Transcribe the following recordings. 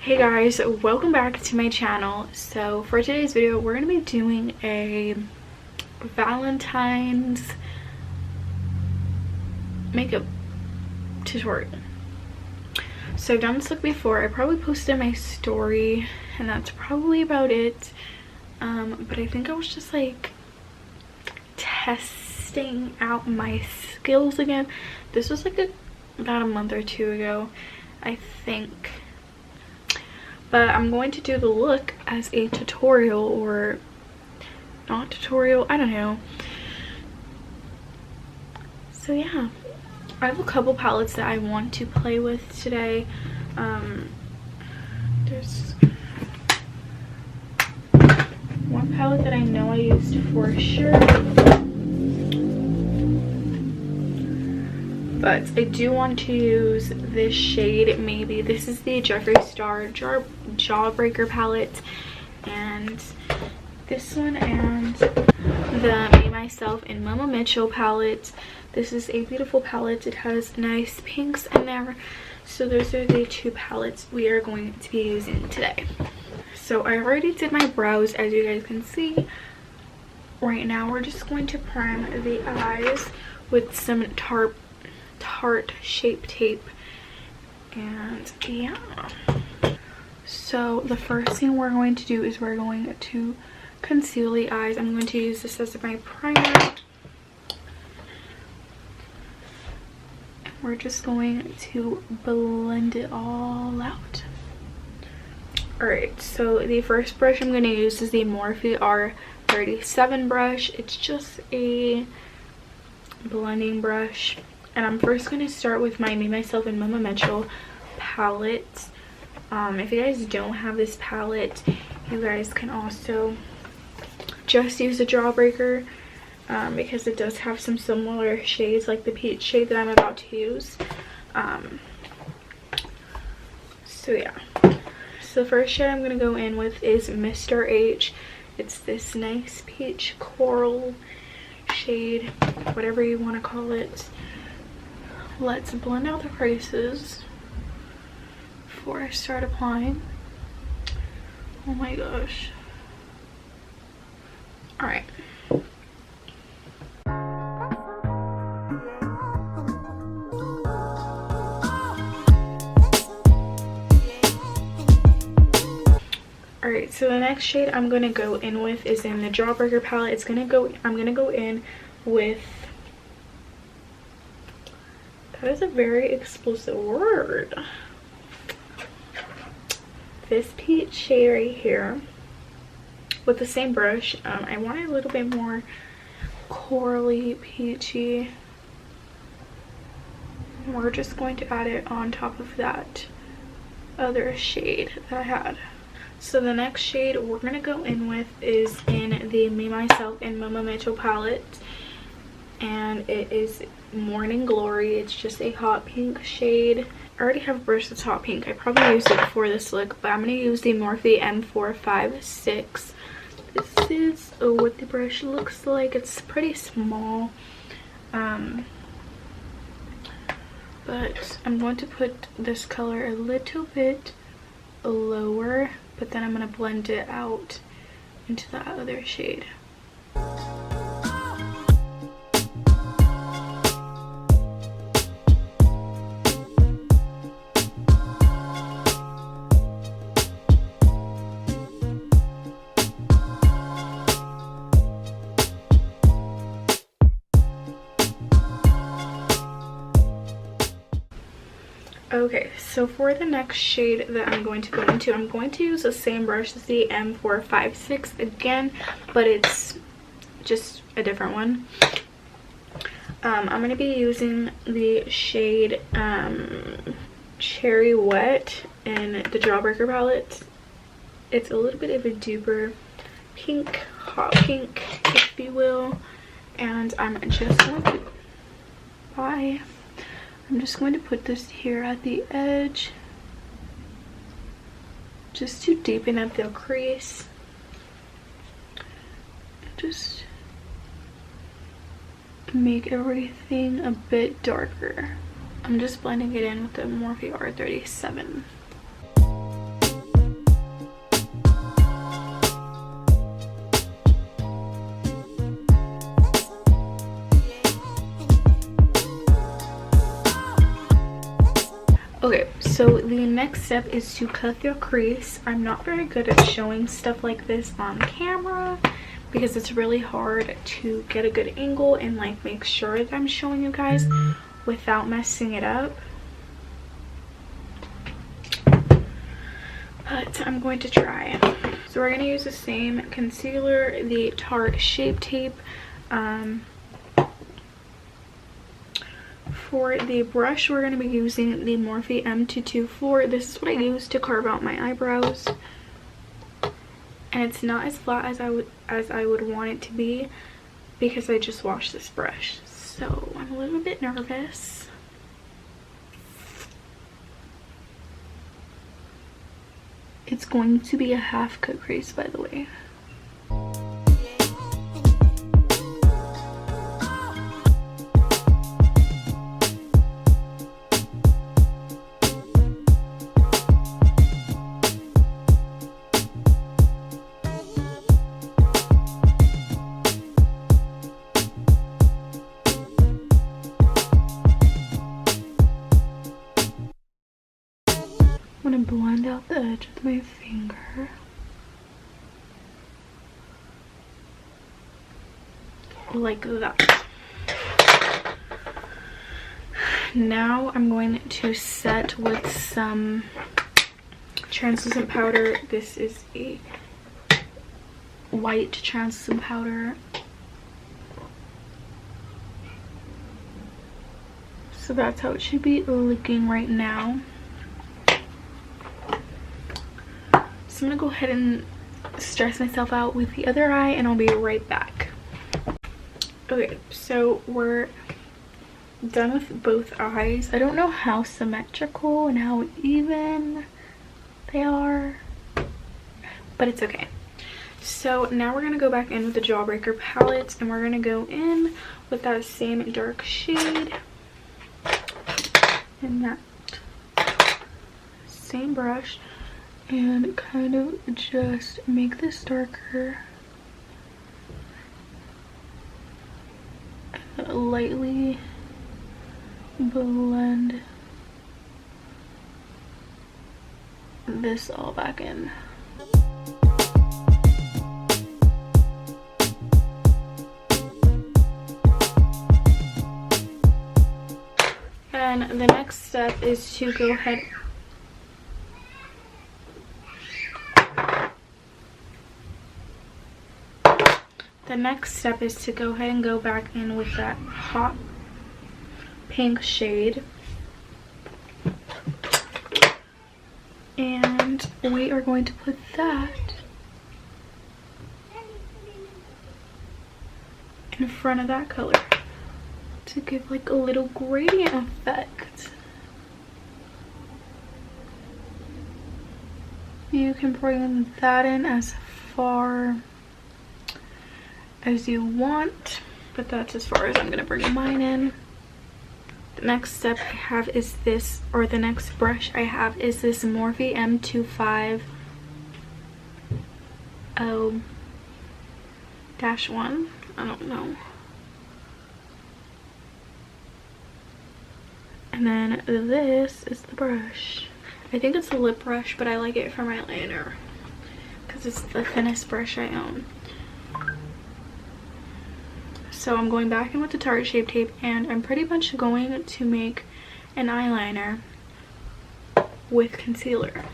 Hey guys, welcome back to my channel. So for today's video we're going to be doing a Valentine's makeup tutorial. So I've done this look before. I probably posted my story and that's probably about it. But I think I was just like testing out my skills again. This was like about a month or two ago, I think. But I'm going to do the look as a tutorial, or not tutorial, I don't know. So yeah, I have a couple palettes that I want to play with today. There's one palette that I know I used for sure, but I do want to use this shade maybe. This is the Jeffree Star Jawbreaker palette, and this one, and the Me, Myself, and Mama Mitchell palette. This is a beautiful palette. It has nice pinks in there. So those are the two palettes we are going to be using today. So I already did my brows, as you guys can see. Right now we're just going to prime the eyes with some Tarte Shape Tape. And yeah, so the first thing we're going to do is we're going to conceal the eyes. I'm going to use this as my primer. We're just going to blend it all out. Alright, so the first brush I'm going to use is the Morphe R37 brush. It's just a blending brush. And I'm first going to start with my Me, Myself, and Mama Mitchell palette. If you guys don't have this palette, you guys can also just use the Jawbreaker, because it does have some similar shades, like the peach shade that I'm about to use. So yeah. So the first shade I'm going to go in with is Mr. H. It's this nice peach coral shade, whatever you want to call it. Let's blend out the creases before I start applying. Oh my gosh. Alright. Alright, so the next shade I'm gonna go in with is in the Jawbreaker palette. I'm gonna go in with, that is a very explicit word, this peach shade right here with the same brush. I want it a little bit more corally peachy. We're just going to add it on top of that other shade that I had. So the next shade we're going to go in with is in the Me, Myself, and Mama Mitchell palette. And it is Morning Glory. It's just a hot pink shade. I already have a brush that's hot pink. I probably used it for this look, but I'm going to use the Morphe M456. This is what the brush looks like. It's pretty small. But I'm going to put this color a little bit lower, but then I'm going to blend it out into that other shade. Okay, so for the next shade that I'm going to go into, I'm going to use the same brush as the M456 again, but it's just a different one. I'm going to be using the shade Cherry Wet in the Jawbreaker palette. It's a little bit of a deeper pink, hot pink, if you will, and I'm just going to, I'm just going to put this here at the edge just to deepen up the crease. Just make everything a bit darker. I'm just blending it in with the Morphe R37. So the next step is to cut your crease. I'm not very good at showing stuff like this on camera because it's really hard to get a good angle and like make sure that I'm showing you guys without messing it up. But I'm going to try. So we're going to use the same concealer, the Tarte Shape Tape. For the brush, we're going to be using the Morphe M224. This is what I use to carve out my eyebrows. And it's not as flat as I would want it to be because I just washed this brush. So I'm a little bit nervous. It's going to be a half cut crease, by the way. I'm going to blend out the edge with my finger. Like that. Now I'm going to set with some translucent powder. This is a white translucent powder. So that's how it should be looking right now. So I'm gonna go ahead and stress myself out with the other eye and I'll be right back. Okay, so we're done with both eyes. I don't know how symmetrical and how even they are, but it's okay. So now we're gonna go back in with the Jawbreaker palette and we're gonna go in with that same dark shade and that same brush and kind of just make this darker. Lightly blend this all back in. And the next step is to go ahead and go back in with that hot pink shade. And we are going to put that in front of that color to give like a little gradient effect. You can bring that in as far as you want, but that's as far as I'm gonna bring mine in. The next step I have is this, or the next brush I have is this Morphe M250-1. I don't know. And then this is the brush. I think it's a lip brush, but I like it for my eyeliner because it's the thinnest brush I own. So I'm going back in with the Tarte Shape Tape and I'm pretty much going to make an eyeliner with concealer.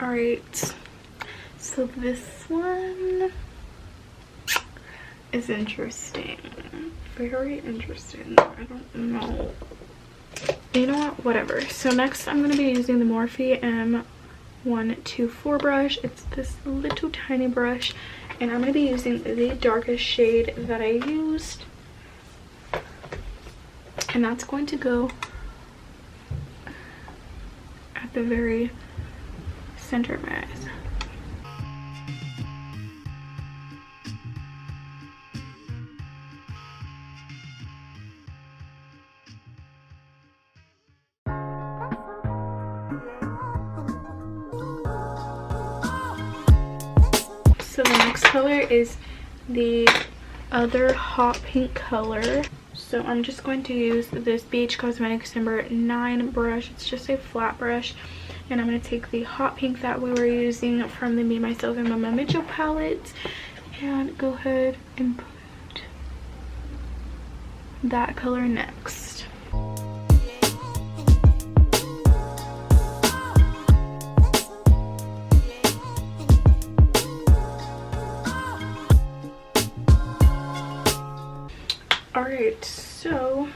Alright, so this one is interesting. Very interesting. I don't know. You know what? Whatever. So next I'm going to be using the Morphe M124 brush. It's this little tiny brush. And I'm going to be using the darkest shade that I used. And that's going to go at the very center of my eyes. So the next color is the other hot pink color. So I'm just going to use this BH Cosmetics number 9 brush. It's just a flat brush. And I'm going to take the hot pink that we were using from the Me, Myself, and Mama Mitchell palette and go ahead and put that color next. Alright, so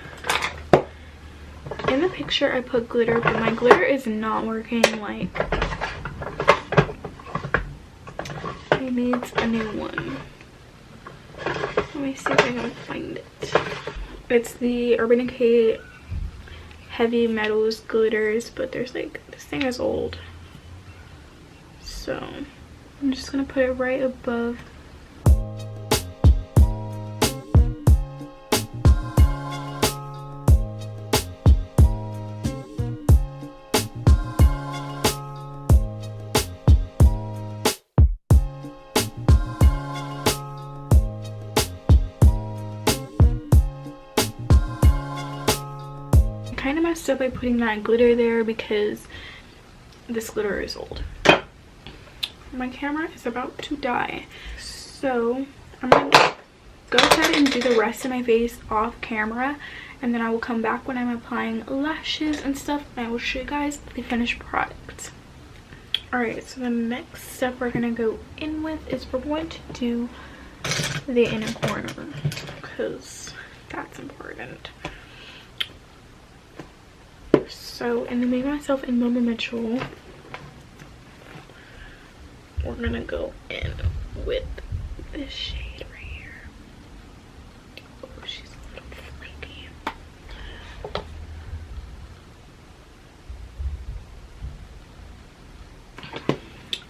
in the picture I put glitter, but my glitter is not working. Like, it needs a new one. Let me see if I can find it. It's the Urban Decay Heavy Metals glitters, but there's like, this thing is old. So I'm just gonna put it right above. Kind of messed up by putting that glitter there because this glitter is old. My camera is about to die, so I'm gonna go ahead and do the rest of my face off camera, and then I will come back when I'm applying lashes and stuff, and I will show you guys the finished product. Alright, so the next step we're gonna go in with is we're going to do the inner corner because that's important. So in the Me, Myself, and Mama Mitchell, we're gonna go in with this shade right here. Oh, she's a little flaky.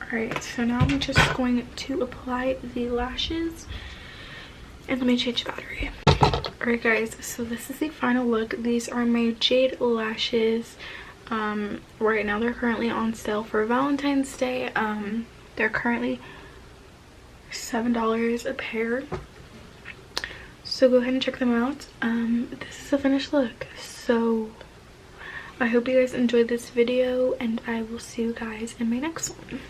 Alright, so now I'm just going to apply the lashes, and let me change the battery. Alright guys, so this is the final look. These are my jade lashes. Right now they're currently on sale for Valentine's Day. They're currently $7 a pair. So go ahead and check them out. This is the finished look. So I hope you guys enjoyed this video, and I will see you guys in my next one.